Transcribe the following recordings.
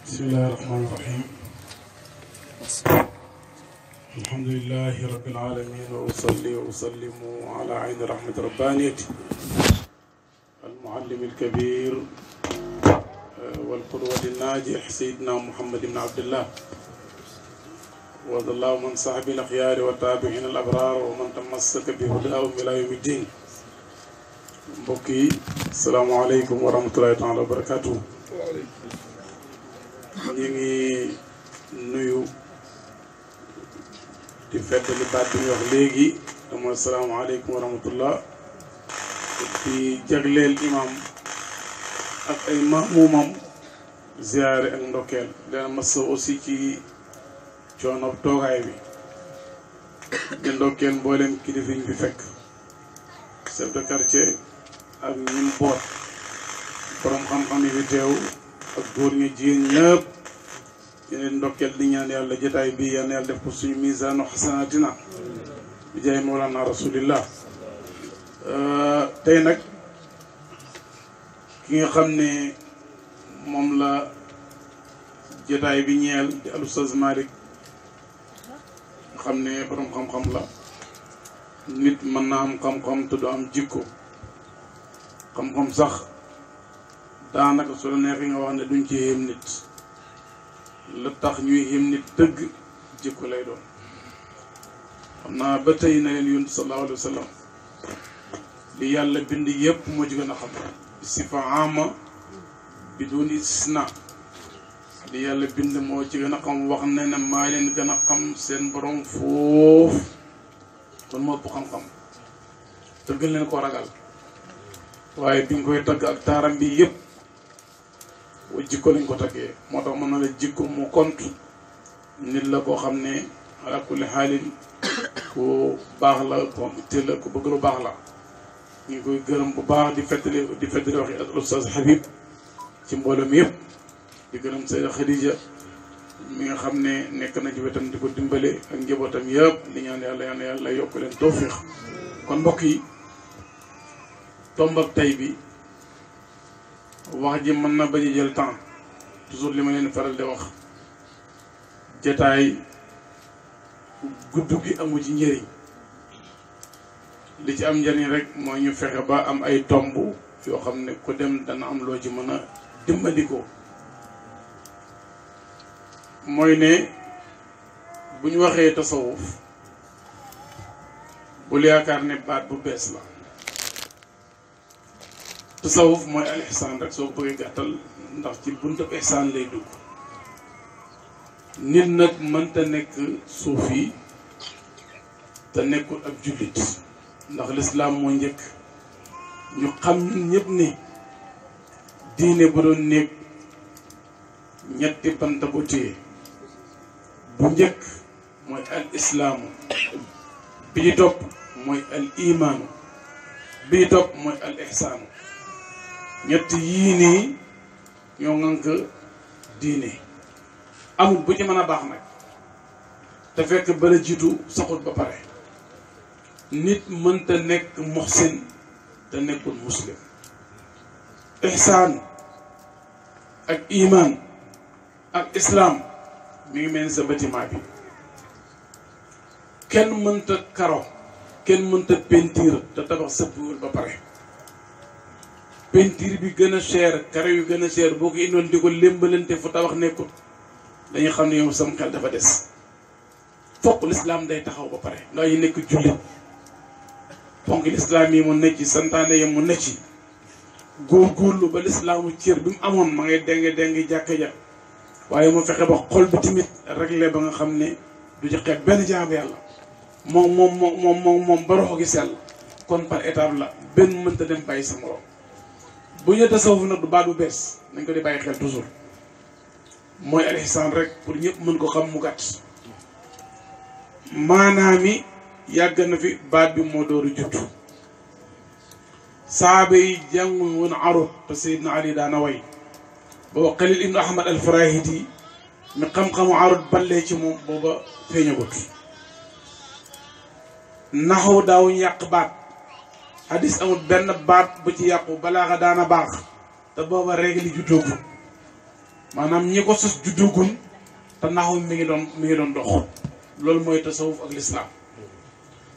بسم الله الرحمن الرحيم الحمد لله رب العالمين وأصلي وأسلم على عين رحمة ربانيته المعلم الكبير والقدوة الناجح سيدنا محمد بن عبد الله وارض اللهم عن صاحب الأخيار والتابعين الأبرار ومن تمسك بهداهم إلى يوم الدين. mbokki salaamaaleykum wa rahmatulahi taala wa barakaatu. ñu ngi nuyu di feddali baat bi ñu wax léegi te mooy salaamaaleykum wa rahmatullah di jagleel imam ak ay maamumam ziyaare ak ndokkeel dana massa aussi ci coono toogaay bi di ndokkeel mboolem kilifa yi fi fekk chef de quartier ak ñim boot borom xam-xam yi fi teew ak góor ñi jigéen ñëpp yeneen ndokkeel di ñaan yàlla jotaay bi yal na yàlla def ko suñu misaanu xasanatina bi jaay mawlana rasulillah. tey nag ki nga xam ne moom la jotaay bi ñeel di al Oustaz Malick nga xam ne borom xam-xam la. nit mën na am xam-xam te du am jikko xam-xam sax daanaka su la neexee nga wax ne duñ ci yéem nit la tax ñuy yéem nit dëgg jikko lay doon. xam naa ba tey na leen yonent sallallahu alayhi wa sallam li yàlla bind yëpp moo ci gën a xam sifa ama bi doon istisna li yàlla bind moo ci gën a xam wax ne ne maa leen gën a xam seen borom foofu kon moo ëpp xam-xam te gën leen ko ragal waaye bi nga koy tagg ak taaram bi yëpp wa jikko lañ ko taggee moo tax mën na la jikko mu kont nit la koo xam ne ala kulli xaalin ku baax la ku itte la ku bëgg lu baax la ñu ngi koy gërëm bu baax di fettali waxi ak Oustaz Habib ci mboolem yëpp di gërëm Sayda Khadija mi nga xam ne nekk na ci wetam di ko dimbale ak njabootam yëpp di ñaan yàlla yokk leen tawfiq. kon mbokk yi tomb ak tay bi wax ji mën na bañ a jël temps toujours li ma leen faral di wax jataay gudd gi amu ci njëriñ li ci am njëriñ rek mooy ñu fexe ba am ay tomb yoo xam ne ku dem dana am loo ci mën a dimbandikoo. mooy ne bu ñu waxee tasawuf bul yaakaar ne baat bu bees la. tasawuf mooy al ihsaan rek soo bëggee gàttal ndax ci buntu ihsaan lay dugg. nit nag mënta nekk suufi te nekkul ab jullit ndax lislaam moo njëkk ñu xam ñun ñëpp ne diine bu doon nekk ñetti banta ko téye bu njëkk mooy al islaamu bi ñu topp mooy al imaanu bi ñu topp mooy al ihsaanu ñett yii nii ñoo ŋànk diine amul bu ci mën a baax nag te fekk bala jiitu saxut ba pare nit mënta nekk muhsin te nekkul muslim. ihsaan ak imaan ak islaam mi ngi mel ni sa bâtiment bi kenn mënta karo kenn mënta peinture te tabax sëppiwul ba pare. peinture bi gën a cher karo yu gën a cher boo ko indoon di ko lémbalante fu tabax nekkul dañuy xam ne yow sam xel dafa des. fokk lislaam day taxaw ba pare ndax yi nekk jullit fonk lislaam yi mu necc santaane yi mu necc góorgóorlu ba lislaamu cër bi mu amoon ma ngay dengi jàkka ja waaye mu fexe ba xol bi tamit réglé ba nga xam ne du ci xeeb benn jaamu yàlla moom ba roxo gi sell kon par étape la benn mënta dem bàyyi sa morom. bu ñu tasawuf nag du baat bu bees nañ ko di bàyyi xel toujours mooy al ihsaan rek pour ñëpp mën ko xam mu gàtt. maanaam yi yàgg na fi baat bi moo dooru judd saaba yi jàngul woon arut te Seydina Ali daana way booba Xalil ibnu Ahmad al Farahidi mi xam-xamu arut ballee ci moom booba feeñagut. naxaw daawuñu yàq baat hadis amul benn baat bu ci yàqu balaaxa daana baax te booba règle yi juddoogu maanaam ñi ko sos juddugun te naxu mi ngi doon dox loolu mooy tasawuf ak lislaam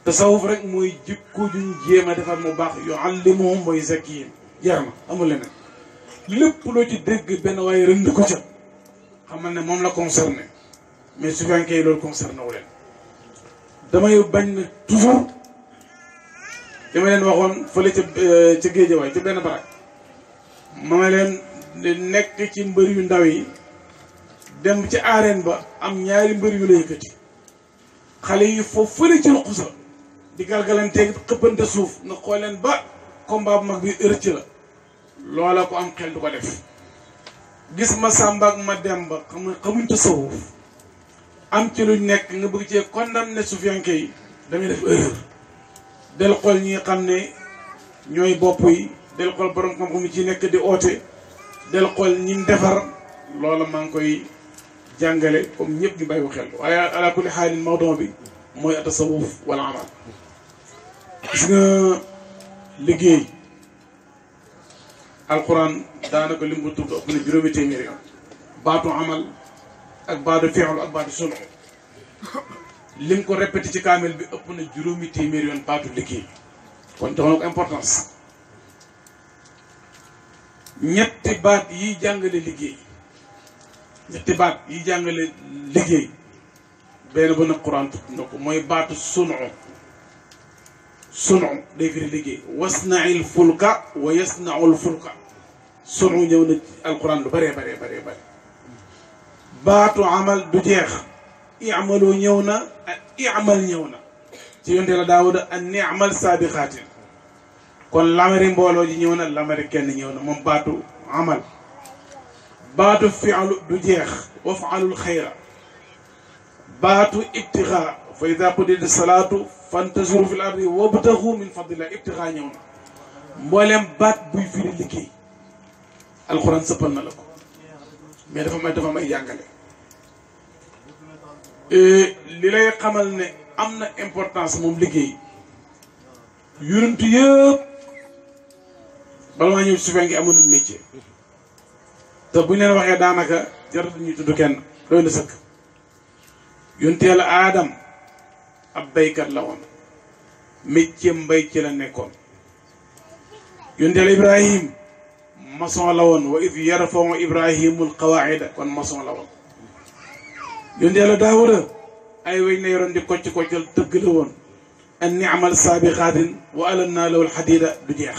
tasawuf rek mooy jikko juñ jéem a defar mu baax yuallimuhum wa yuzakkihim jar na amul leneen lépp loo ci dégg benn waaye rënd ko ca xamal ne moom la concerné mais su fekkee loolu concerné wu leen damay bañ na toujours li ma leen waxoon fële ca Géejawaay ca benn barak ma leen nekk ci mbër yu ndaw yi dem ci arène ba am ñaari mbër yu la yëkkati xale yi foofu fële ci ruq sa di galgalanteeg xëppante suuf nga xool leen ba combat bu mag bi rëcc la loola ko am xel du ko def gis ma Samba ak ma Demba xamuñ tasawuf am ci luñ nekk nga bëgg cee condamné sufiyanke yi damay def erreur del xool ñi xam ne ñooy bopp yi del xool borom xam-xam yi ci nekk di oote del xool ñi defar loola maa ngi koy jàngale comme ñëpp ñu bàyyi ko xel waaye ala kulli xaalin mawduu bi mooy atasawuf wala amal gis nga liggéey alquran daanaka lim ko tudd ëpp na juróomi téeméeri yoon baatu amal ak baatu fi'lu ak baatu sunu lim ko répété ci kaamel bi ëpp na juróomi téeméeri yoon baatu liggéey kon jox na ko importance ñetti baat yi jàngale liggéey benn ba nag quran tudd na ko mooy baatu sunu day firi liggéey wasna'il fulka wa yasna'ul fulka sunu ñëw na alquran lu bëree bare baatu amal du jeex i'malu ñëw na i'mal ñëw na ci yonte la daawuda an ni'mal sabiqaatin kon lamari mbooloo ji ñëw na lamari kenn ñëw na moom baatu amal baatu fi'lu du jeex waf'alul xayra baatu ibtigaa fa ida qudiyati salaatu fantasiru fil ardi wabtaxu min fadlillah ibtigaa ñëw na mbooleem baat buy firi liggéey alxuraan sëppal na la ko mais dafa may jàngale li lay xamal ne am na importance moom liggéey yonent yëpp bala maa ñëw su fekkee amoon nañ métier te bu ñu leen waxee daanaka jaratu ñuy tudd kenn doy na sëkk yonent Yàlla Aadam ab baykat la woon métier mbay ci la nekkoon yonent Yàlla Ibrahim maçon la woon wa id yarfa'u Ibrahimul qawaa'ida kon maçon la woon yonent Yàlla Daawuda ay weñ na yoroon di koccal tëgg la woon an ni'mal saabiqaatin wa alannaa lahul hadiida du jeex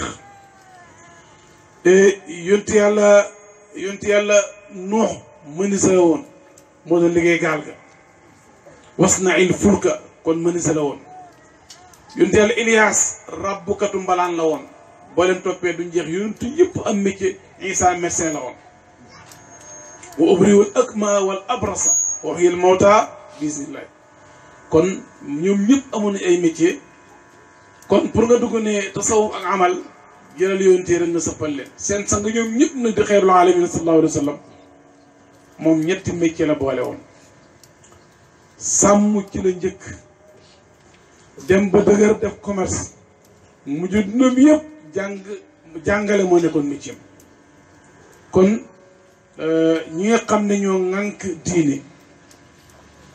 yonent Yàlla Nuux menuisier la woon moo doon liggéey gaal ga wasna'il fulka kon menuisier la woon yonent Yàlla Ilias rabbukatu mbalaan la woon boo leen toppee duñ jeex yonent yëpp am métier Isa médecin la woon wa ubri'ul akmaha wal abrasa wa uhyil mawta bismillah kon ñoom ñëpp amoon nañ ay métier kon pour nga dugg ne tasawuf ak amal jëlal yonent rek nga sëppal leen seen sang ñoom ñëpp nag di xeerul alamin sallallahu alayhi wa sallam moom ñetti métier la boole woon sàmm ci la njëkk dem ba dëgër def commerce mujj dundam yëpp jàngale moo nekkoon métier kon ñi nga xam ne ñoo ŋànk diine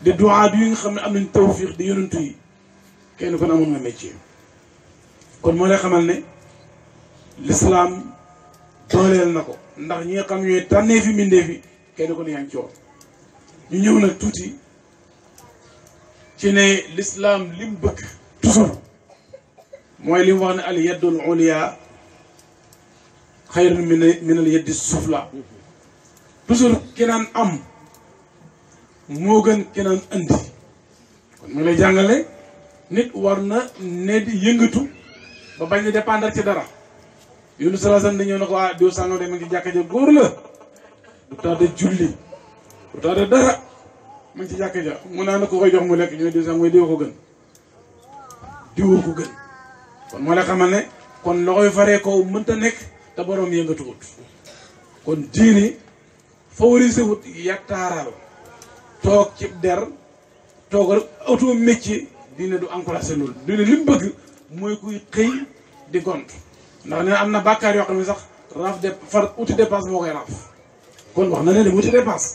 di duwaat yi nga xam ne am nañ tawfiq di yonantu yi kenn kon amoon nga métier kon moo lay xamal ne l'islam dooleel na ko ndax ñi nga xam ñooy tànnee fi mbindee fi kenn kon yaa ngi ci woon ñu ñëw nag tuuti ci ne l'islam li mu bëgg toujours mooy li mu wax ne al yaddul uliya xayrun min al yaddi sufla toujours ki naan am moo gën ki naan andi kon mu lay jàngale nit war na ne di yëngatu ba bañ a dépendre ci dara Yunus sallallahu alayhi wasallam dañoo ne ko diw sàngam de ma ngi jàkka ja góor la du taade julli du taade dara ma ngi ci jàkka ja mu naa na ko koy jox mu lekk ñu ne diw sàngam mooy diw ko gën diwoo ko gën kon moo lay xamal ne kon loxoy faree ko mënta nekk te boroom yëngatuwut kon diini favorisé wut yattaaral toog ci der toog rek auto métier diine du encouragé loolu diine li mu bëgg mooy kuy xëy di gont ndax nee am na bàkkaar yoo xam ne sax raaf de far uti dépense moo koy raaf kon wax na leen wuti dépense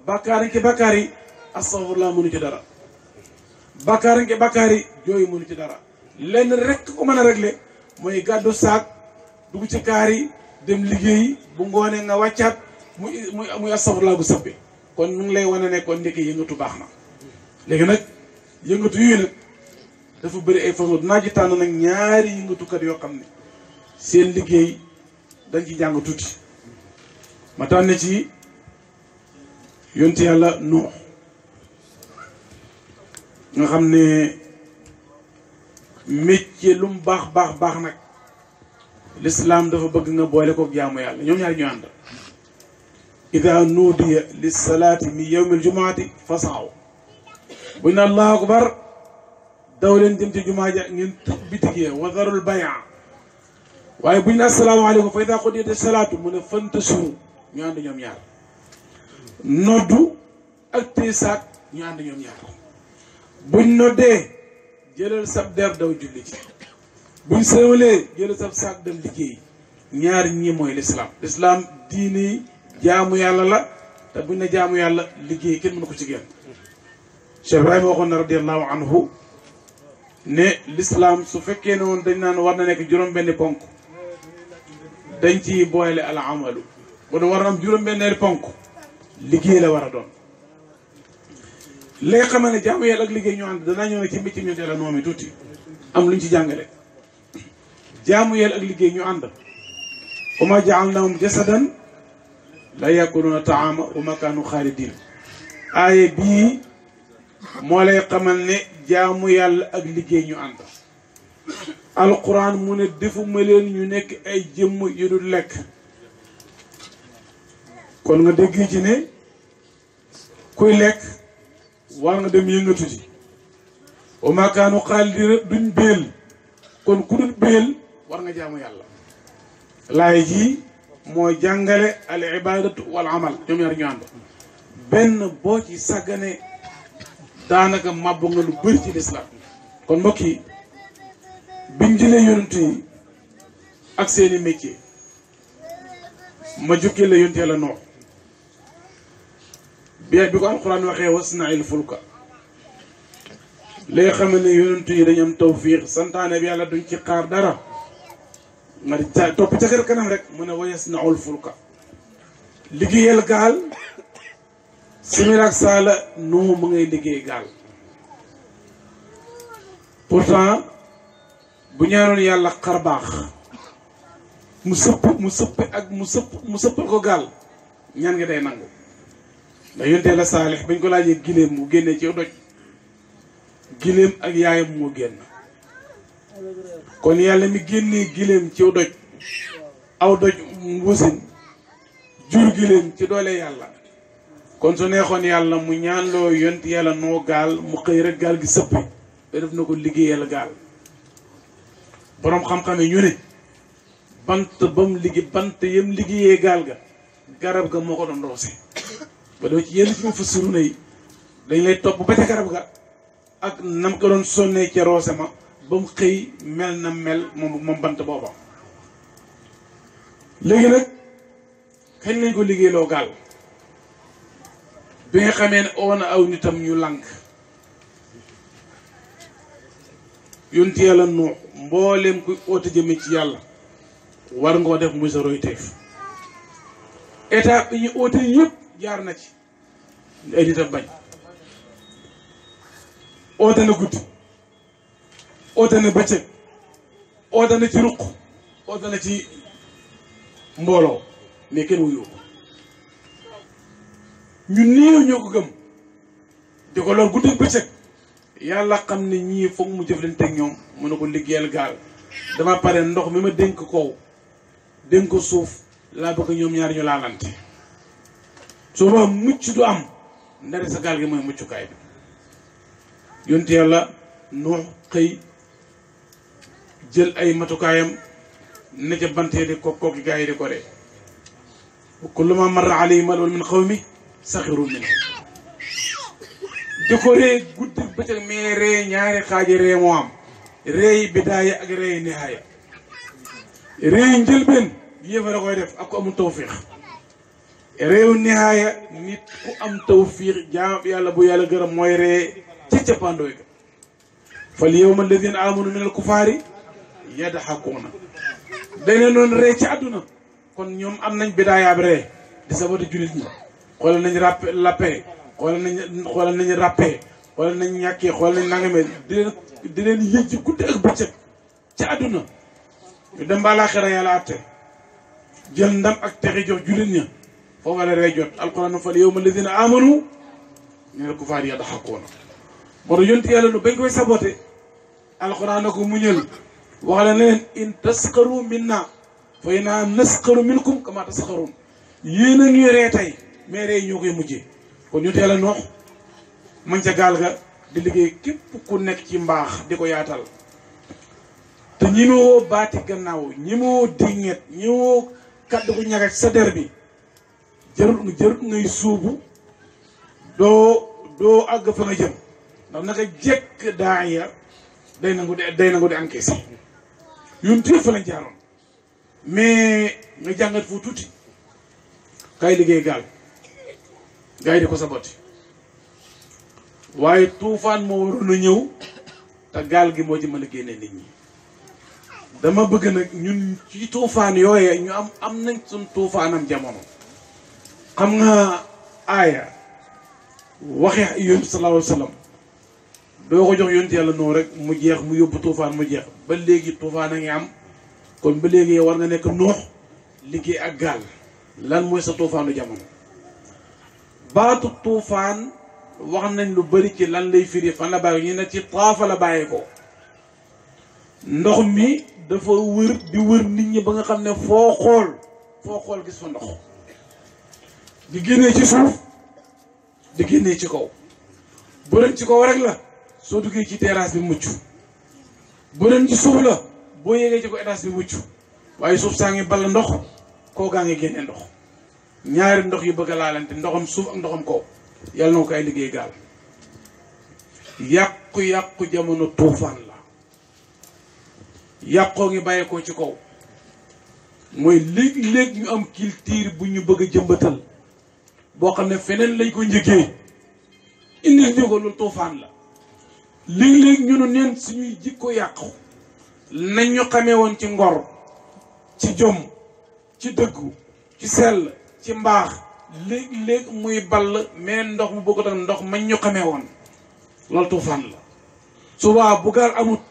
bàkkaar ki bàkkaar yi astaghfirullah mënu ci dara bàkkaar ki bàkkaar yi jooyu mënu ci dara lenn rek ko mën a régler mooy gàddu saak dugg ci kaar yi dem liggéey bu ngoonee nga wàccaat muy astaghfirullah bu sabbi kon mu ngi lay wane ne kon ndekki yëngatu baax na léegi nag yëngatu yooyu nag dafa bëri ay façon dinaa ci tànn nag ñaari yëngatukat yoo xam ne seen liggéey dañ ci jàng tuuti ma tànn ci yonti yàlla Nuux nga xam ne métier lu mu baax baax baax nag l'islam dafa bëgg nga boole ko jaamu yàlla ñoom ñaari ñu ànd ida nuudiya lis salaati min yawmil jumaati fasaw buñ ne allahu akbar daw leen jëm ci jumaa ja ngeen tëj bitigee wa darul bay'a waaye buñ ne asalaamaaleykum fa ida qudiyati salaatu mu ne fantasiru ñu ànd ñoom ñaar noddu ak tiisaat ñu ànd ñoom ñaar buñ noddee jëlal sab der daw julli ci buñ sëwalee jëlal sab saak dem liggéey ñaar ñi mooy l'islam diini jaamu yàlla la te buñ ne jaamu yàlla liggéey kenn mënu ko ci génn Cheikh Ibrahima waxoon na radiyallahu anhu ne l'islam su fekkee ne woon dañ naan war na nekk juróom-benni ponk dañ ci boole al amalu bu doon war na am juróom-benneeri ponk liggéey la war a doon léegi xam ne jaamu yàlla ak liggéey ñu ànd danaa ñëw ne ci mbécc ñu teel a noom yi tuuti am lu ñu ci jàngale jaamu yàlla ak liggéey ñu ànd wa ma ja'alnahum jasadan la yakuluna taama wa ma kaanu xaalidin aaye bii moo lay xamal ne jaamu yàlla ak liggéey ñu ànd alquran mu ne defuma leen ñu nekk ay jëmm yu dul lekk kon nga dégg ci ne kuy lekk war nga dem yëngatu ji wa ma kaanu xaalidina duñ béel kon ku dul béel war nga jaamu yàlla laay ji moo jàngale al ibadatu wal amal ñoom ñaar ñu ànd benn boo ci sàggane daanaka màbb nga lu bëri ci lislaam kon mbokk yi biñ jëlee yonent yi ak seeni métier ma jukkee la yonent yàlla Nuux bi ko alxuraan waxee wasna'il fulka léegi xam ne yonent yi dañu am tawfiix santaane bi yàlla duñ ci xaar dara nga di topp ca kër kanam rek mu ne wa yasna'ul fulka liggéeyal gaal simil ak saala Nuux mu ngay liggéey gaal pourtant bu ñaanoon yàlla xar baax mu sëppal ko gaal ñaan nga day nangu ndax yonte la Saalix bañ ko laajee giléem mu génnee ci doj giléem ak yaayam moo génn kon yàlla mi génnee giléem ci doj aw doj mbuusin jur giléem ci doole yàlla kon su neexoon yàlla mu ñaanloo yont yàlla noo gaal mu xëy rek gaal gi sëppi ba def na ko liggéeyal gaal boroom xam-xam yi ñu ne bant yam liggéeyee gaal ga garab ga moo ko doon roose ba doo ci yenn ci mu fassiru na yi dañ lay topp ba ca garab ga ak nam ko doon sonnee ca roose ma ba mu xëy mel na mel moom bant booba léegi nag kañ lañ ko liggéeyloo gaal bi nga xamee ne oo na aw nitam ñu lànk yonti yàlla Nuux mbooleem kuy oote jëme ci yàlla war ngoo def muy sa royteef état bi ñu oote yëpp jaar na ci ay nitam bañ oote na guddi oote na bëccëg oote na ci ruq oote na ci mbooloo mais kenn wuyu ko ñu néew ñoo ko gëm di ko lool guddi bëccëg yàlla xam ne ñii foog mu jëflante ak ñoom mu ne ko liggéeyal gaal dama pare ndox mi ma dénk kow dénk ko suuf laa bëgg ñoom ñaar ñu laalante soo ba mucc du am ndare sa gaal gi mooy muccukaay bi yonte yàlla Nuux xëy jël ay matukaayam ne ca bantee di kooki gaa yi di ko ree kullu ma marra alayhi malun min qawmi saxiru min di ko ree guddi bëccëg mais ree ñaari xaaji ree moo am ree yi bidaaya ak ree yi nihaaya ree yi njëlbeen yéefa la koy def ak ko amul tawfiix réew nihaaya nit ku am tawfiq jaam yàlla bu yàlla gërëm mooy ree ci cappaandooy ga fal yawma alladina amanu min al kufaari yadhakuuna dañ doon ree ci àdduna kon ñoom am nañ bidaayaab ree di sabati jullit ñi xoolal nañ lappee xoolal nañ rappee xoolal nañ ñàkkee xoolal nañ nangamee di leen yëj ci guddi ak bëccëg ci àdduna ñu dem ba àllaaxira yàlla atte jël ndam ak texe jox jullit ña foofa la ree jot alquran fal yawma alladina amanu minal kufaari yadhakuuna moo tax yonent yàlla nu bañ koy saboté alquran na ko muñal wax la ne leen in tasxaru minna fa inna nasxaru minkum kama tasxaruun yéen a ngi ree tey mais ree ñoo koy mujjee kon yonent yàlla noox man ca gaal ga di liggéey képp ku nekk ci mbaax di ko yaatal te ñi ma woo baati gannaaw ñi ma woo dinget ñi ma woo kaddu gu ñagat sa der bi jarut ngay suubu doo àgg fa nga jëm ndax naka jekk daaya day nangu di encaissé yun téye fa lañ jaaroon mais nga jàngat fu tuuti kay liggéey gaal gars yi di ko saboti waaye tuufaan moo waroon a ñëw te gaal gi moo ci mën a génne nit ñi dama bëgg nag ñun ci tuufaan yooyee ñu am nañ suñ tuufaanam jamono xam nga aaya waxe yonent sallallahu alayhi wa sallam doo ko jox yonent yàlla noonu rek mu jeex mu yóbbu tuufaan mu jeex ba léegi tuufaan a ngi am kon ba léegi war nga nekk noox liggéey ak gaal lan mooy sa tuufaanu jamono baatu tuufaan wax nañ lu bari ci lan lay firi fan la bàyyi ñu ne ci taafa la bàyyee ko ndox mi dafa wër di wër nit ñi ba nga xam ne foo xool gis fa ndox di génnee ci suuf di génnee ci kaw bu doon ci kaw rek la soo duggee ci terrasse bi mucc bu doon ci suuf la boo yéegee ci ko étage bi mucc waaye suuf saa ngi ball ndox kaw gaa ngi génnee ndox ñaari ndox yi bëgg a laalante ndoxam suuf ak ndoxam kaw yàlla na ko ay liggéey gaal yàqu jamono tuufaan la yàqoo ngi bàyyeekoo ci kaw mooy léeg-léeg ñu am culture bu ñu bëgg a jëmbatal boo xam ne feneen lañ ko njëkkee indil ñu ko loolu tuufaan la léeg-léeg ñu ne neen suñuy jikko yàqu nañ ñu xamee woon ci ngor ci jom ci dëggu ci sell ci mbaax léeg-léeg muy ball mais ndox mu bëgg tam ndox mañ ñu xamee woon loolu tuufaan la subaa bu gaal amut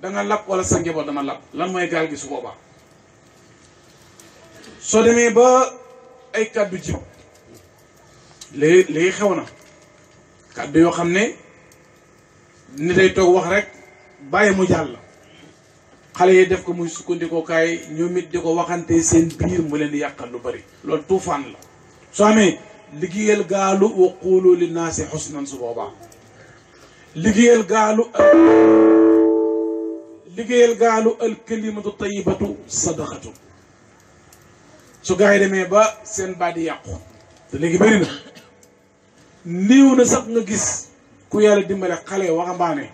da nga lab wala sa njaboot dama lab lan mooy gaal gi su boobaa soo demee ba ay kàddu jib léegi xew na kàddu yoo xam ne ni day toog wax rek bàyyi mu jàll xale yi def ko muy sukkandikookaay ñoom it di ko waxante seen biir mu leen di yàqal lu bari loolu tuufaan la soo amee liggéeyal gaalu wa quulu linnaasi xusnan su boobaa liggéeyal gaalu al kalimatu tayyibatu sadaqatu su gaa yi demee ba seen baat yi yàqu te léegi bëri na néew na sax nga gis ku yàlla dimbale xale waxambaane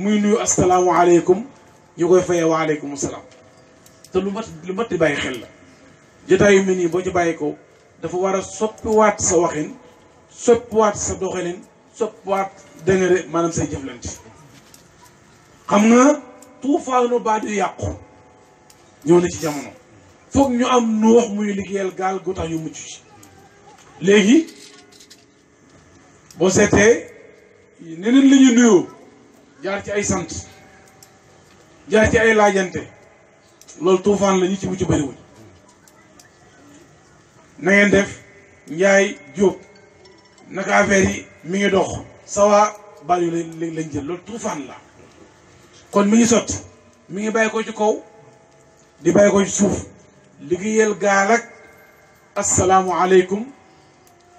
muy nuyu asalaamualeykum ñu koy fayee waaleykum salaam te lu mat di bàyyi xel la jotaay yu mel nii boo ci bàyyi ko dafa war a soppiwaat sa waxin soppiwaat sa doxalin soppiwaat dëngëre maanaam say jëflante xam nga tuufaanu baat yu yàqu ñëw na ci jamono foog ñu am nu wax muy liggéeyal gaal gu tax ñu mucc ci léegi boo seetee neneen la ñu nuyoo jaar ci ay sant jaar ci ay laajante loolu tuufaan la ñu ci mucc bëriwul na ngeen def njaay jóob naka affaire yi mi ngi dox sawa bal yu lañ jël loolu tuufaan la kon mi ngi sotti mi ngi bàyyi ko ci kaw di bàyyi ko ci suuf liggéeyal gaal ak asalaamualeykum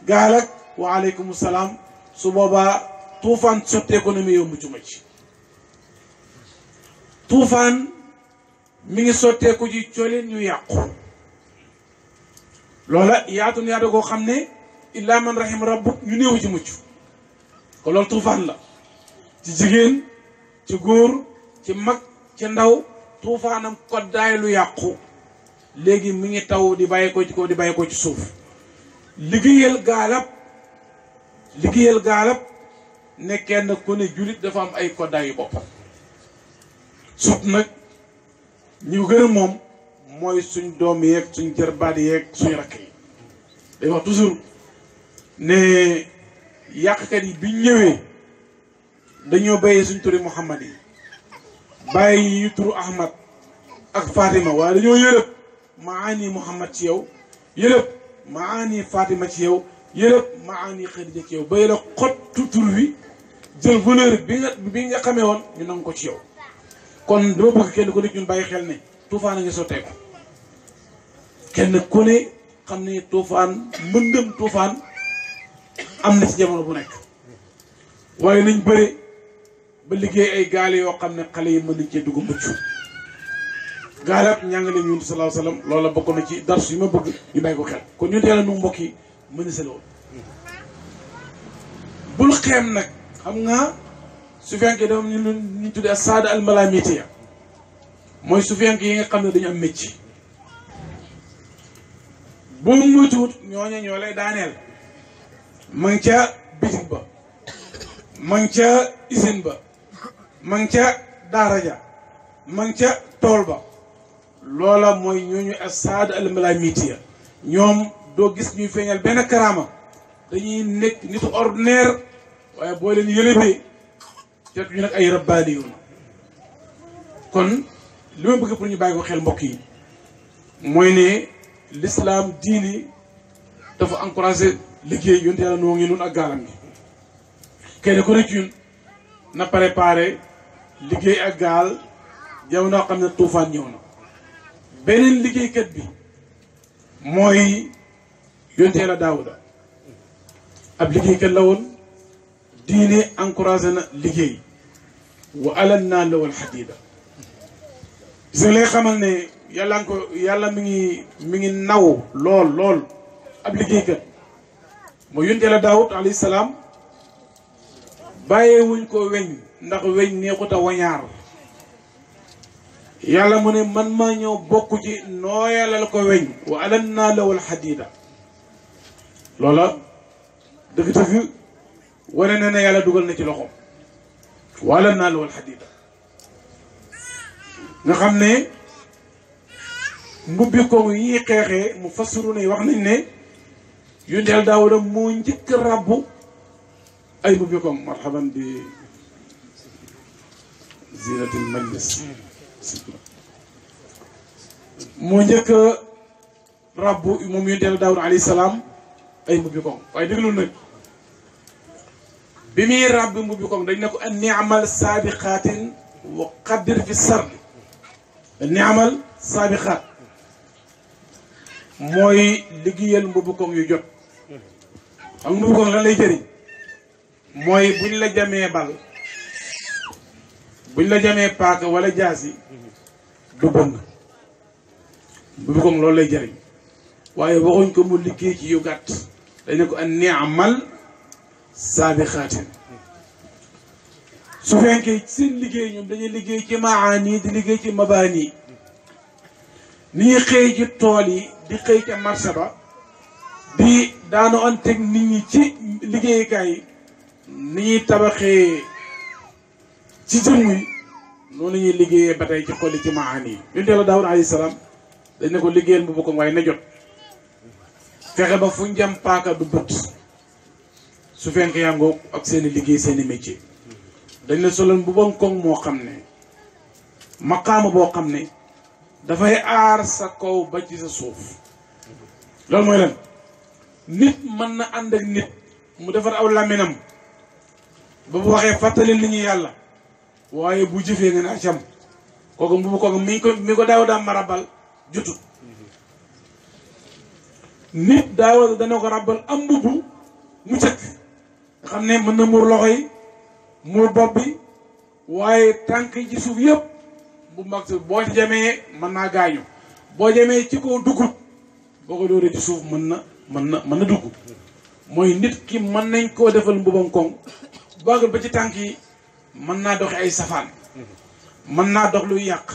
gaal ak waaleykum salaam su boobaa tuufaan sottee ko na mi yow mucc ma ci tuufaan mi ngi sotteeku ci colin ñu yàqu loola yaatu koo xam ne illaa man rahim rabbuk ñu néew ci mucc ko loolu tuufaan la ci jigéen ci góor ci mag ci ndaw tuufaanam koddaay lu yàqu léegi mi ngi taw di bàyyi ko ci kaw di bàyyi ko ci suuf liggéeyal gaalab ne kenn ku ne jullit dafa am ay koddaay yu boppam sut nag ñu gën a moom mooy suñ doom yeeg suñ jarbaat yeeg suñ rakk yi day wax toujours ne yàqkat yi biñ ñëwee dañoo bàyyee suñ turi Muhammad yi bàyyi ñu turu Ahmad ak Fatima waaye dañoo yërëb maani Muhammad ci yow yërëb maani Fatima ci yow yërëb maani Xadija ci yow bay la xottu tur wi jël valeur bi nga xamee woon ñu nangu ko ci yow kon dama bëgg kenn ku ne ñun bàyyi xel ne tuufaan a ngi sotteeku kenn ku ne xam ne tuufaan mbëndëm tuufaan am na ci jamono bu nekk waaye nañ bëre ba liggéey ay gaale yoo xam ne xale yi mën nañ cee dugg mucc gaalab ñàngale ñu Yonent sallallahu alayhi wasallam loola bokk na ci darsu yi ma bëgg ñu bàyyi ko xel kon ñun yàlla nu mbokk yi mën a saloon bul xeem nag xam nga su fekkee dama ñu tuddee ak saada almalamitiya mooy su fekkee yi nga xam ne dañu am métier boo moytuwut ñooña ñoo lay daaneel ma ngi ca bitig ba ma ngi ca usine ba ma ngi ca daara ja ma ngi ca tool ba loola mooy ñooñu ak saada almalamitiya ñoom doo gis ñuy feeñal benn karaama dañuy nekk nitu ordinaire waaye boo leen yëlebee jot ñu nag ay rabbaani yoon kon li ma bëgg pour ñu bàyyi ko xel mbokk yi mooy ne l'islam diini dafa encouragé liggéey yonte yàlla noo ngi nun ak gaalam gi kenn ku ne ci ñun na préparé liggéey ak gaal jamono xam ne tuufaan ñëw na beneen liggéeykat bi mooy yonte yàlla daawuda ab liggéeykat la woon diine encouragé na liggéey wa alanna lahu alhadida gis nga lay xamal ne yàlla mi ngi naw lool ab liggéeykat mooy yonte la daawud alayhi salaam bàyyee wuñ ko weñ ndax weñ neexut a wañaar yàlla mu ne man maa ñëw bokk ci nooyalal ko weñ wa alanna lahu alhadida loola dëgg-dëgg wane na ne yàlla dugal na ci loxoom wa alanna lahu alhadida nga xam ne mbubbi ko yi xeexee mu fassiru ne wax nañ ne yonent Yàlla Daawuda moo njëkk rabbu ay mbubbi ko marhaban bi zinatil majlis moo njëkk rabbu moom yonent Yàlla Daawuda alayhi salaam ay mbubbi ko waaye déglu nag bi muy rabbi mbubbi ko dañ ne ko an ni'mal saabiqaatin wa qaddir fi sardi ni'mal saabiqaat mooy liggéeyal mbubu koŋ yu jot xam mbubu koŋ lan lay jëriñ mooy buñ la jamee bal buñ la jamee paaka wala jaasi du bënn mbubu koŋ loolu lay jëriñ waaye waxuñ ko mu liggéey ci yu gàtt dañ ne ko an ni'mal saabixaatin su fekkee seen liggéey ñoom dañuy liggéey ci maani di liggéey ci mabaani ni ñuy xëy ci tool yi di xëy ca marché ba di daanu anteeg nit ñi ci liggéeyukaay yi ni ñuy tabaxee ci jëmm yi noonu la ñuy liggéeyee ba tey ci xol yi ci maani yi yonent Yàlla Daawuda alayhi salaam dañ ne ko liggéeyal bu bokk waaye na jot fexe ba fu njam paaka du bët su fekkee yaa ngoog ak seeni liggéey seeni métier dañ la solon bu bon koŋ moo xam ne maqaama boo xam ne dafay aar sa kaw ba ci sa suuf loolu mooy lan nit mën na ànd ak nit mu defar aw làmminam ba bu waxee fàttali li ñu yàlla waaye bu jëfee nga ne acam kooku mbubu kooku mi ko daaw daa marabal jotut nit daaw dana ko rabal am mbubu mu cëkk nga xam ne mën na muur loxo yi muur bopp bi waaye tànk yi ci suuf yëpp bu mag si boo ci jamee mën naa gaañu boo jamee ci kaw dugub boo ko dóoree ci suuf mën na dugg mooy nit ki mën nañ koo defal mbubam koŋ boogal ba ci tànk yi mën naa doxi ay safaan mën naa dox luy yàq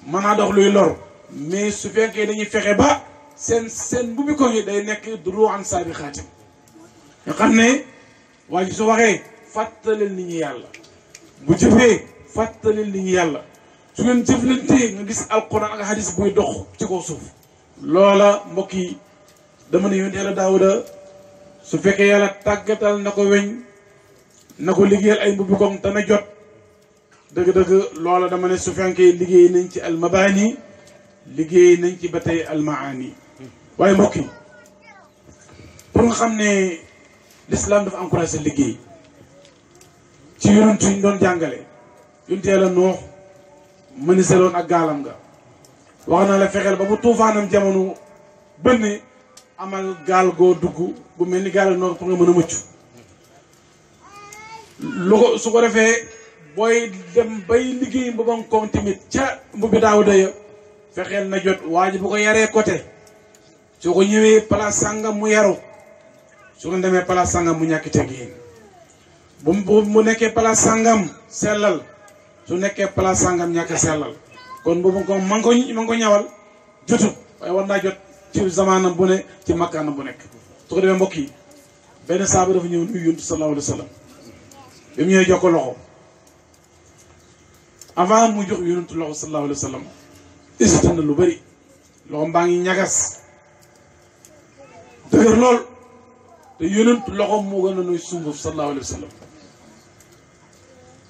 mën naa dox luy lor mais su fekkee dañuy fexe ba seen mbubbi ko yi day nekk duruan saabixaatin nga xam ne waa ji su waxee fàttalil nit ñi yàlla bu jëfee fàttalil nit ñi yàlla su ngeen jëflantee nga gis alquran ak hadis buy dox ci kaw suuf loola mbokk yi dama ne yonent yàlla Daawuda su fekkee yàlla tàggatal na ko weñ na ko liggéeyal ay mbubbi koŋ te na jot dëgg-dëgg loola dama ne su fekkee liggéey nañ ci almabaani liggéey nañ ci ba tey almaani waaye mbokk yi pour nga xam ne l'islam dafa encouragé liggéey ci yonent yi ñu doon jàngale yonent yàlla Nuux mëniseloon ak gaalam nga wax na la fexeel ba bu tuufaanam jamono bënn amal gaal goo dugg bu mel ni gaal noonu pour nga mën a mucc lu ko su ko defee booy dem bay liggéey mbubam koom tamit ca mbubbi Daawuda ya fexeel na jot waa ji bu ko yaree côté soo ko ñëwee place sàngam mu yaru su ko demee place sàngam mu ñàkk teggin bu nekkee place sàngam sellal su nekkee place sàngam ñàkk sellal kon mbubam koom ma ngi ko ñawal jotut waaye war naa jot ci zamaanam bu ne ci makkaanam bu nekk su ko defee mbokk yi benn saaba dafa ñëw nuyu Yonent sallallahu alayhi wa sallam bi mu ñëwee jox ko loxo avant mu jox Yonent loxo sallallahu alayhi wa sallam hésité na lu bëri loxo mbaa ngi ñagas dëgër lool te Yonent loxo moo gën a nuy sunguf sallallahu alayhi wa sallam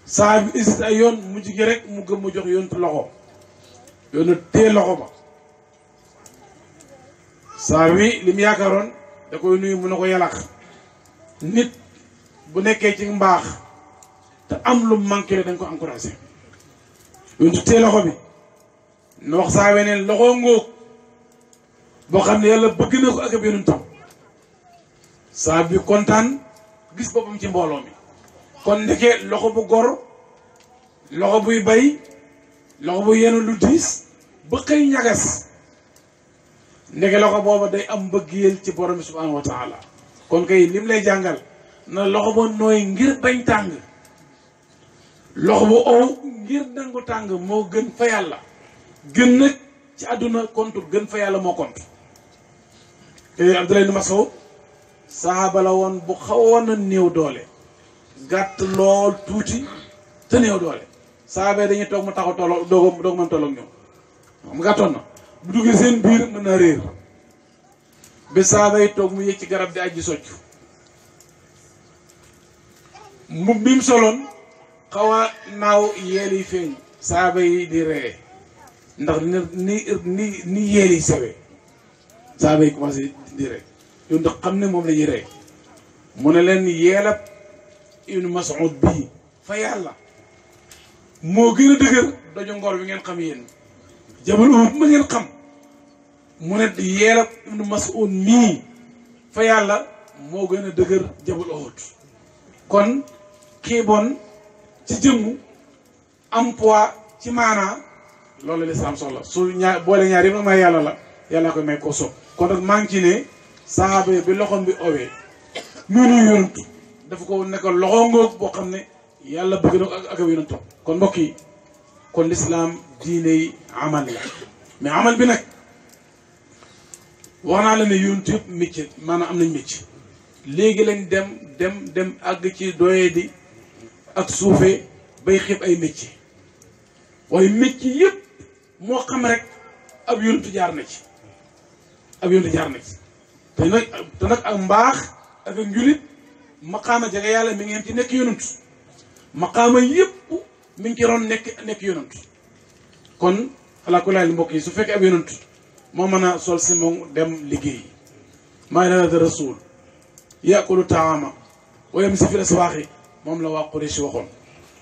saa bi hésité ay yoon mujj gi rek mu gëm mu jox Yonent loxo Yonent téye loxo ba saa wi li mu yaakaaroon da koy nuyu mun na ko yalax nit bu nekkee ci mbaax te am lu manqué la dañ ko encouragé Yonent téye loxo bi na wax saa weneen loxo ngóog boo xam ne yàlla bëgg na ko ak ab yonentam saa bi kontaan gis boppam ci mbooloo mi kon ndeke loxo bu gor loxo buy bay loxo bu yenu lu diis ba xëy ñagas ndeke loxo booba day am mbëggeel ci borom bi subhanahu wa taala kon kay lim lay jàngal na loxo ba nooy ngir bañ tàng loxo bu ow ngir nangu tàng moo gën fa yàlla gën nag ci àdduna kontu gën fa yàlla moo kont Abdullah ibn Mas'ud saxaaba la woon bu xawoon a néew doole gàtt lool tuuti te néew doole saxaaba dañuy toog mu taxaw tolloo doog mën tolloog ñoom mu gàttoon na bu duggee seen biir mën na réer ba saxaaba yi toog mu yëg ci garab di ajji soccu mbub bi mu soloon xaw a naaw yeel yi feeñ saxaaba yi di ree ndax ni yeel yi sewee saxaaba yi commencé di ree yow ndax xam ne moom la ñuy ree mu ne leen yeelab Ibnu Mas'ud bii fa yàlla moo gën a dëgër doju ngor bi ngeen xam yéen Jabal Uhud ma ngeen xam mu ne yeelab Ibnu Mas'ud mii fa yàlla moo gën a dëgër Jabal Uhud kon kii bon ci jëmmu am poids ci maanaa loolu la lislaam soxla su boole ñaar yëpp nag may yàlla la yàlla koy may koo soob kon nag maa ngi ci ne saxaaba bi loxoom bi owee nuyu Yonent dafa ko nekk loxo ngoog boo xam ne yàlla bëgg na ko ak Yonent kon mbokk yi kon lislaam diine yi amal la mais amal bi nag wax naa la ne Yonent yëpp métier maanaam am nañ métier léegi lañ dem àgg ci doye di ak suufee bay xeeb ay métier waaye métier yëpp moo xam rek ab Yonent jaar na ci te nag ak mbaax ak njulit maqaama jege yàlla mi ngi yem ci nekk Yonent maqaama yëpp mi ngi ci ron nekk Yonent kon ala kulli haal mbokk yi su fekkee ab Yonent moo mën a sol si moom dem liggéey maa ngi leen rasul yakulu taama wa yamsi fi aswaaxi moom la waa Quraysh waxoon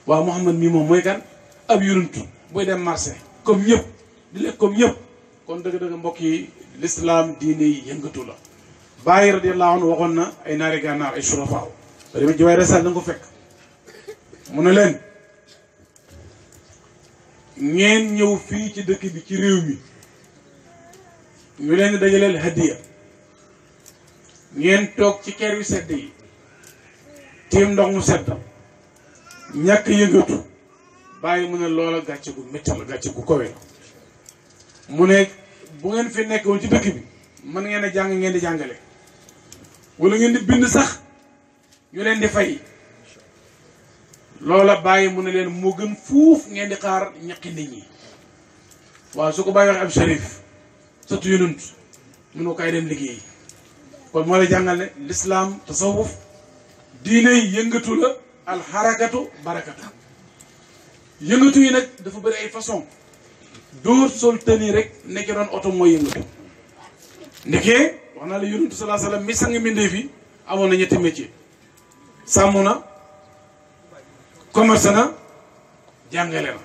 waa Muhammad mii moom mooy kan ab Yonent buy dem marché comme ñëpp di lekk comme ñëpp kon dëgg-dëgg mbokk yi l'islam diine yi yëngatu la Baay radiyallahu anhu waxoon na ay naari gànnaar ay surafaaw ba dama jiwaay resal da nga ko fekk mu ne leen ngeen ñëw fii ci dëkk bi ci réew mi ñu leen di dajaleel hadiya ngeen toog ci kër yu sedd yi tiim ndox mu sedd ñàkk yëngatu bàyyi mu ne loola gàcce gu métti la gàcce gu kowe mu ne bu ngeen fi nekkoon ci dëkk bi mën ngeen a jàng ngeen di jàngale wala ngeen di bind sax ñu leen di fay loola bàyyi mu ne leen moo gën fuuf ngeen di xaar ñaqi nit ñi waaw su ko bàyyi wax ab sharif sëtu yonent mu ne kay dem liggéey kon moo la jàngal ne lislaam tasawuf diine yëngatu la alxarakatu barakatu yëngatu yi nag dafa bëri ay façon dóor sol tëni rek nekke doon oto mooy yëngatu ndekee wax naa la yonent salaa salaam mi sang mbindéef yi amoon na ñetti métier sàmm na commerce na jàngale na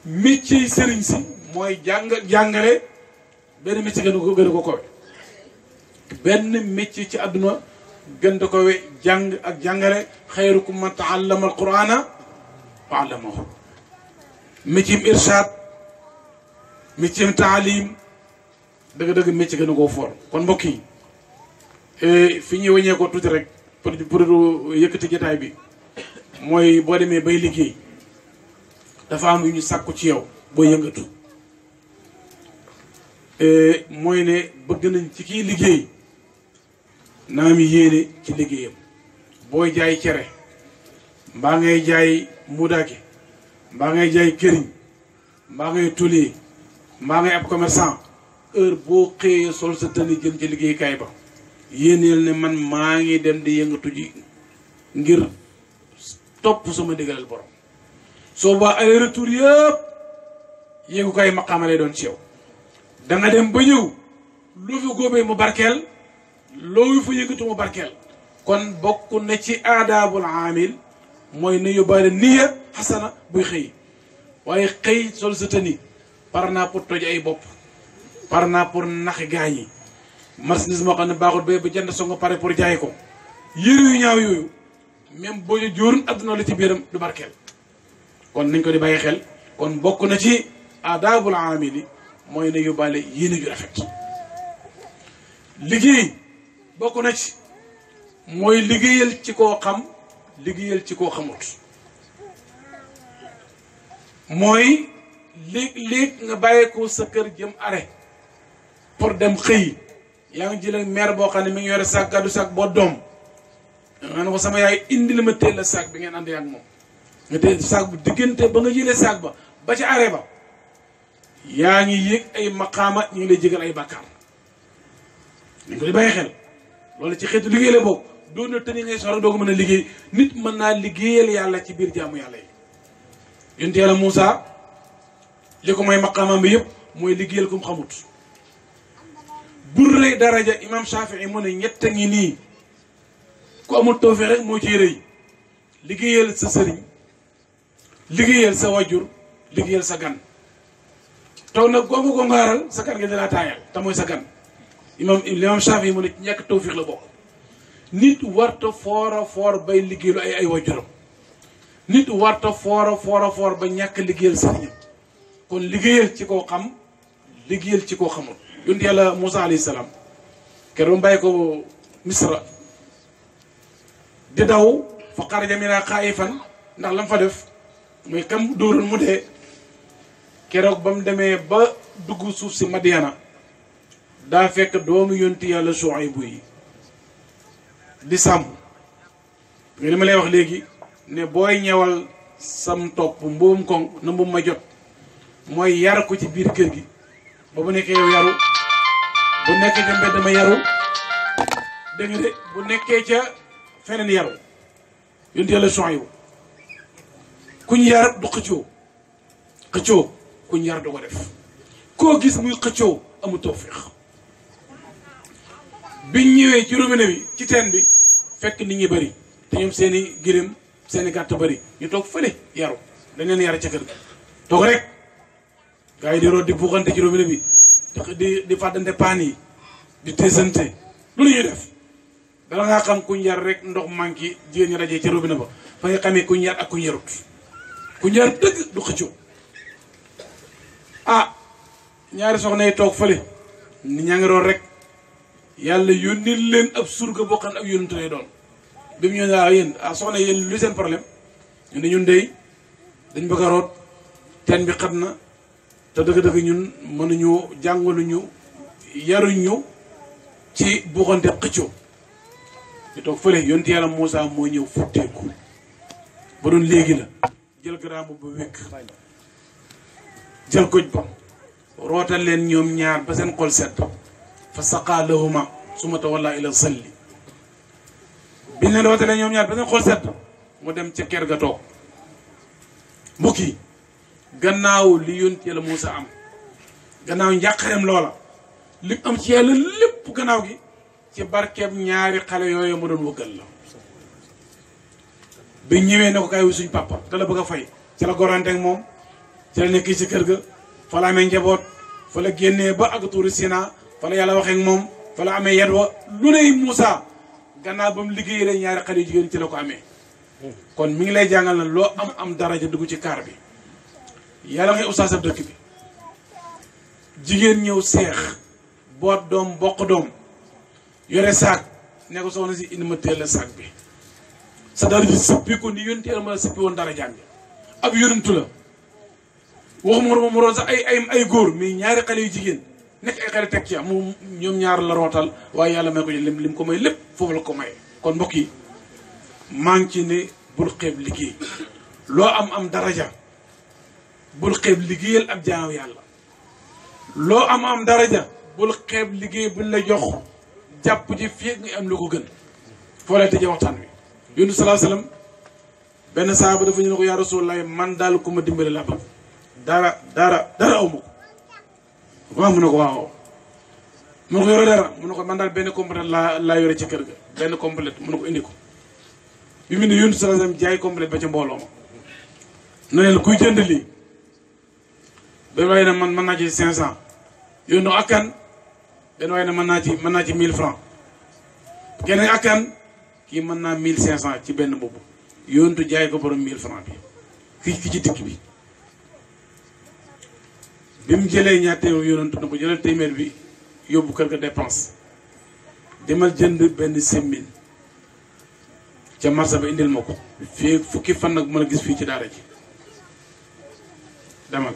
métier yi sëriñ si mooy jàngale benn métier gën a ko kowe benn métier ci àdduna gën da kowe jàng ak jàngale xayrukum man taallama alqurana wa allamahu métier irshad métier taalim dëgg-dëgg métier gën a koo for kon mbokk yi fi ñuy wëññee ko tuuti rek pour yëkkati jotaay bi mooy boo demee bay liggéey dafa am yu ñu sàkku ci yow booy yëngatu mooy ne bëgg nañ ci kii liggéey naa mi yéene ci liggéeyam booy jaay cere mbaa ngay jaay mudaake mbaa ngay jaay këriñ mbaa ngay tollee mbaa ngay ab commerçant heure boo xëyee sol sa tëni jëm ci liggéeykaay ba yéeneel ne man maa ngi dem di yëngatu ji ngir topp sama digalal borom soo ba aller retour yëpp yéegukaay maqaama lay doon ci yow da nga dem ba ñëw loo fi góobee mu barkeel loo fa yëngatu mu barkeel kon bokk na ci aadaabul aamil mooy na yóbbaale niya xasana buy xëy waaye xëy sol sa tëni par naa pour toj ay bopp par naa pour naxi gaañi marchandise moo xam ne baaxul ba jënd soo nga pare pour jaay ko yëre yu ñaaw yooyu même boo ñu jóorun adduna la ci biiram du barkeel kon nañ ko di bàyyi xel kon bokk na ci aadaabul aamili mooy na yóbbaale yéene ju rafet liggéey bokk na ci mooy liggéeyal ci koo xam liggéeyal ci koo xamut mooy léeg-léeg nga bàyyi ko sa kër jëm are pour dem xëy yaa ngi jël maire boo xam ne mi ngi yore sac gàddu sac boo doom nga ne ko sama yaay indi la ma teel la sac bi ngeen ànd ak moom nga teel sac bu diggante ba nga jëlee sac ba ci are ba yaa ngi yëg ay maqaama ñu ngi lay jégal ay bàkkaar nañ ko di bàyyi xel loolu ci xeetu liggéey la bokk doon na tëni ngay soxla doo ko mën a liggéey nit mën naa liggéeyal yàlla ci biir jaamu yàlla yi yonent yàlla Moussa li ko may maqaamaam bi yëpp mooy liggéeyal ko mu xamut bur rëy daraja imam Shafii mu ne ñett a ngi nii ku amul tawfeex rek moo ciy rëy liggéeyal sa sëriñ liggéeyal sa wajur liggéeyal sa gan taw nag googu ko ngaaral sa gan nga dinaa taayal te mooy sa gan imam Shafii mu ne ci ñàkk tawfeex la bokk nit warta foora foor bay liggéeylu ay wajuram nit warta foora foor ba ñàkk liggéeyal sëriñam kon liggéeyal ci koo xam liggéeyal ci koo xamul yonent yàlla Moussa alayhi salaam keroog bàyyi ko Misra di daw fa xaraja minhaa xaa'ifan ndax lam fa def muy kam dóoroon mu dee keroog ba mu demee ba dugg suuf si Madiana daa fekk doomu yonent yàlla Shuaybu yi di sàmm nga li ma lay wax léegi ne booy ñëwal sam topp mbuum koŋ na mbuum ma jot mooy yar ko ci biir kër gi ba bu nekkee yow yaru bu nekkee ca mbedd ma yaru dégg nga de bu nekkee ca feneen yaru yonent yàlla Shuaybu kuñ yar du xëccoo kuñ yar du ko def koo gis muy xëccoo amul tawfeex biñ ñëwee ci robinet bi ci teen bi fekk nit ñi bëri te ñoom seeni gërëm seeni gàtt bëri ñu toog fële yaru dañ leen yar ca kër ga toog rek gars yi di root di buuxante ci robinet bi di fàddante paan yi di teesante lu ñuy def dala ngaa xam kuñ yar rek ndox manqué jigéen ñi rajee ci robinet ba fa nga xamee kuñ yar ak kuñ yarut kuñ yar dëgg du xëccoo ah ñaari soxna yi toog fële ni ñaa ngi root rek yàlla yónni leen ab surga boo xam ne ab yónent lay doon bi mu ñëw ne yéen soxna yéen lu seen problème ñu ne ñun dey dañ bëgg a root teen bi xat na te dëgg-dëgg ñun mënuñu jàngaluñu yaruñu ci buuxante xëccoo ñu toog fële yonent yàlla Moussa moo ñëw futteeku ba doon léegi la jël garaam ba wékk jël goj ba rootal leen ñoom ñaar ba seen xol sedd fa saqaa lahuma summa tawalla ila zalli biñ leen rootalee ñoom ñaar ba seen xol sedd mu dem ca kër ga toog mbokk yi gannaaw li yonent yàlla Moussa am gannaaw njàqareem loola li am ci yàlla lépp gannaaw gi ci barkeeb ñaari xale yooyu mu doon wëggal la bi ñëwee ne ko kay wu suñ papa te la bëgg a fay ci la gorante ak moom ci la nekk ci kër ga fa la amee njaboot fa la génnee ba ak tuuri Sina fa la yàlla waxee ak moom fa la amee yet wa lu ne Moussa gannaaw ba mu liggéeyee rek ñaari xale yu jigéen ci la ko amee kon mi ngi lay jàngal na loo am daraja dugg ci kaar bi yàlla ngay ustaas ab dëkk bi jigéen ñëw seex boot doom bokk doom yore saak ne ko soxna si indi ma teel la saak bi sa dara ji sëppi ko ni yonent Yàlla ma sëppi woon dara jàng ab yonentu la waxuma mu doon sax ay góor mais ñaari xale yu jigéen nekk ay xale teg ci mu ñoom ñaar la rootal waaye yàlla may ko ci lim ko may lépp foofu la ko may kon mbokk yi maa ngi ci ne bul xeeb liggéey loo am daraja bul xeeb liggéeyal ab jaamu yàlla loo am daraja bul xeeb liggéey buñ la jox jàpp ci fii nga am lu ko gën foo lay tëjee waxtaan wi yonent sallallahu alayhi wasallam benn saaba dafa ñu ne ko yaa Rasulullah man daal ku ma dimbale laa bëgg dara aw ma ko waaw mu ne ko waaw mu ne ko yore dara mu ne ko man daal benn complète laa yore ci kër ga benn complète mu ne ko indi ko bi mu ne yonent sallallahu alayhi wasallam jaay complète ba ca mbooloo ma na leen kuy jënd lii benn waaye ne man mën naa ci 500 yónni akkan benn waaye ne mën naa ci 1000 francs keneen akkan kii mën naa 1500 ci benn boobu yóntu jaay ko borom 1000 francs bi fii ci dikk bi mu jëlee ñaar téeméer yónantu na ko jëlal téeméer bi yóbbu kër ga dépense demal jënd benn semmin ca marché ba indil ma ko fii fukki fan nag mën a gis fii ci daara ji demal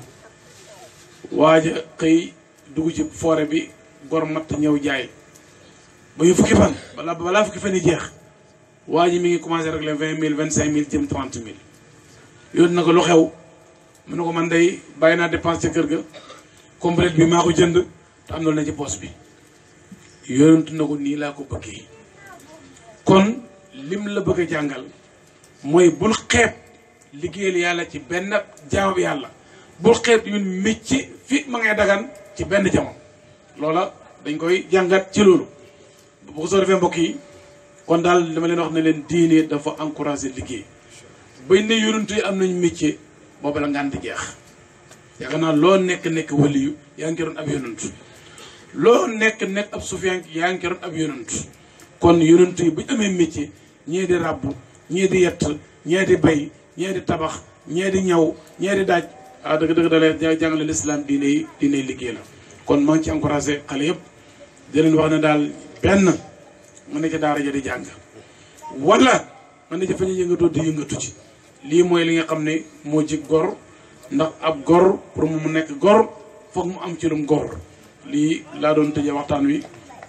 waaja xëy dugg ci forêt bi gor matt ñëw jaay ba ñu fukki fan balaa fukki fan yi jeex waa ji mi ngi commencé rek les 20 000 25 000 jëm 30 000 yónni na ko lu xew mu ne ko man day bàyyi naa dépense ca kër ga complète bi maa ko jënd te am na ci poos bi yónent na ko nii laa ko bëggee kon lim la bëgg a jàngal mooy bul xeeb liggéeyal yàlla ci benn jaamu yàlla bul xeeb ñun métier fi ma ngay dagan ci benn jamono loola dañ koy jàngat ci loolu bu ko soo defee mbokk yi kon daal dama leen wax ne leen diine dafa encouragé liggéey bañ ne yonent yi am nañ métier boobu la ngaan di jeex yaakaar naa loo nekk waliyu yaa ngi doon ab yonent loo nekk ab sufiyaan yaa ngi doon ab yonent kon yonent yi bu ñu amee métier ñee di ràbb ñee di yett ñee di bay ñee di tabax ñee di ñaw ñee di daaj dëgg da leen jàngale l'islam diine liggéey la kon maa ngi ci encouragé xale yëpp di leen wax ne daal benn mën na ci daara ja di jàng wala mën na ci fa ñu yëngatoo di yëngatu ci lii mooy li nga xam ne moo ci gor ndax ab gor pour mu nekk gor foog mu am ci lum gor lii laa doon tëjee waxtaan wi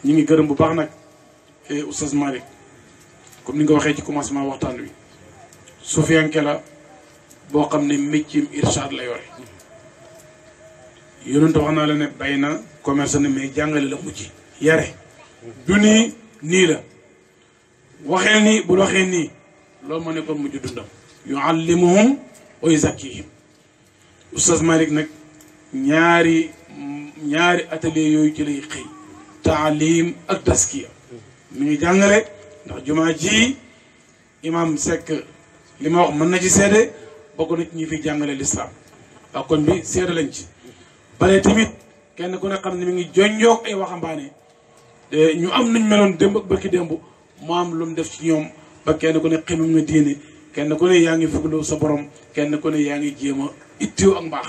ñu ngi gërëm bu baax nag Oustaz Malick comme ni nga waxee ci commencement waxtaan wi sufiyanke la boo xam ne métier irshad la yore yonent wax naa la ne bay na commerce ne mais jàngale la mujj yare du nii la waxee nii bul waxee nii loolu moo nekkoon mujj dundam yuallimuhum wa yuzakkihim Oustaz Malick nag ñaari atelier yooyu ci lay xëy taalim ak taskiya mi ngi jàngale ndax jumaa ji imam Seck li ma wax mën na ci seede bokk na ci ñi fi jàngale l'islam ak koñ bi seede lañ ci bare tamit kenn ku ne xam ne mi ngi jonjoog ay waxambaane ñu am nuñ meloon démb ak barki démb mu am lu mu def ci ñoom ba kenn ku ne xemam nga diine kenn ku ne yaa ngi fugloo sa borom kenn ku ne yaa ngi jéem a ittiw ak mbaax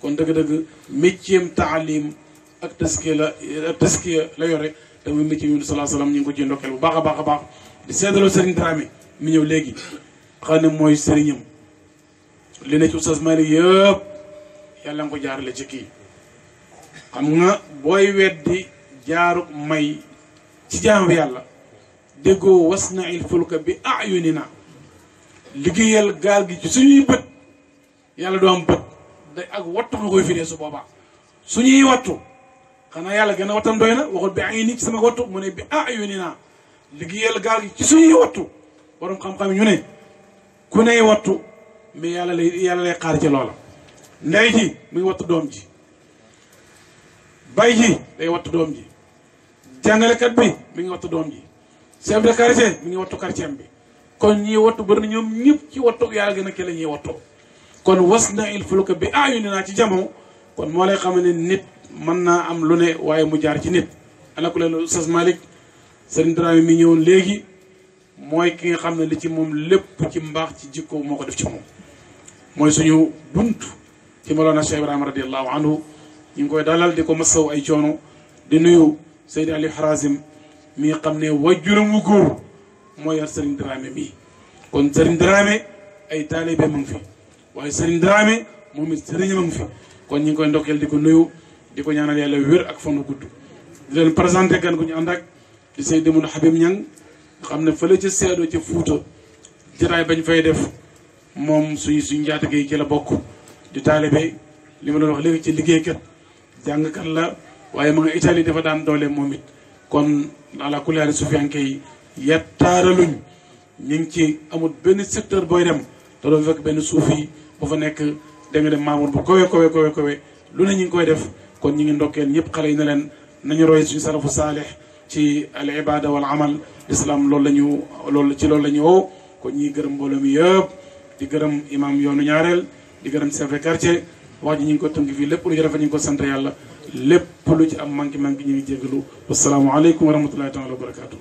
kon dëgg-dëgg métier taalim ak taskiya la yore te muy métier yu sallallahu alayhi wasallam ñu ngi ko ci ndokkeel bu baax a baax a baax di seedaloo Serigne Dramé mi ñëw léegi xam ne mooy sëriñam li ne ci Oustaz Malick yëpp yàlla nga ko jaarale ci kii xam nga booy weddi jaaruk may ci jaamu yàlla déggoo wasna'il fulka bi a'yunina liggéeyal gaal gi ci suñuy bët yàlla doo am bët day ak wattu nga koy firee su boobaa suñuy wattu xanaa yàlla gën a wattam doy na waxul bi ayni ci sama wattu mu ne bi a'yunina liggéeyal gaal gi ci suñuy wattu borom xam-xam ñu ne ku ney wattu mais yàlla lay xaar ci loola ndey ji muy wattu doom ji bay ji day wattu doom ji jàngalekat bi mi ngi wattu doom ji chef de quartier mi ngi wattu quartier bi kon ñii wattu bëri na ñoom ñëpp ci wattu yàlla gën a ki la ñuy wattoo kon wasna'il fulka bi a'yunina ci jamono kon moo lay xam ne nit mën naa am lu ne waaye mu jaar ci nit ala ku leen Oustaz Malick Serigne Dramé mi ñëwoon léegi mooy ki nga xam ne li ci moom lépp ci mbaax ci jikko moo ko def ci moom mooy suñu bunt ci Mawlana Cheikh Ibrahima radiyallahu anhu ñu ngi koy dalal di ko masaw ay coono di nuyu Seydi Ali Harazim mi nga xam ne wajuram wu góor mooy yar Serigne Dramé mii kon Serigne Dramé ay taalibe mu ngi fi waaye Serigne Dramé moom it Serigne mu ngi fi kon ñu ngi koy ndokkeel di ko nuyu di ko ñaanal yàlla wér ak fanu gudd di leen présenté gan gu ñu ànd ak di Seydi Mun Habib Ñang nga xam ne fële ca seedo ca Fuuta jataay bañ fay def moom suñ njaatige yi ci la bokk di taalibe li ma doon wax léegi ci liggéeykat jàngkat la waaye ma nga Italie dafa daan doole moom it kon ala kulli haal sufiyanke yi yettaaraluñ ñu ngi ci amul benn secteur booy dem te doo fekk benn suuf yi bu fa nekk da nga dem Mamour bu kowe lu ne ñu ngi koy def kon ñu ngi ndokkeel ñëpp xale yi ne leen nañu roy suñu salafu saalih ci al ibada wal amal l'islam loolu la ñu woo kon ñuy gërëm mbooloo mi yëpp di gërëm imam yoonu ñaareel di gërëm chef de quartier wax ji ñu ngi ko tënk fii lépp lu ci rafet ñu ngi ko sant yàlla lépp lu ci am manqué ñu ngi jégalu wasalaamu aleykum wa rahmatullahi taala wa barakatuh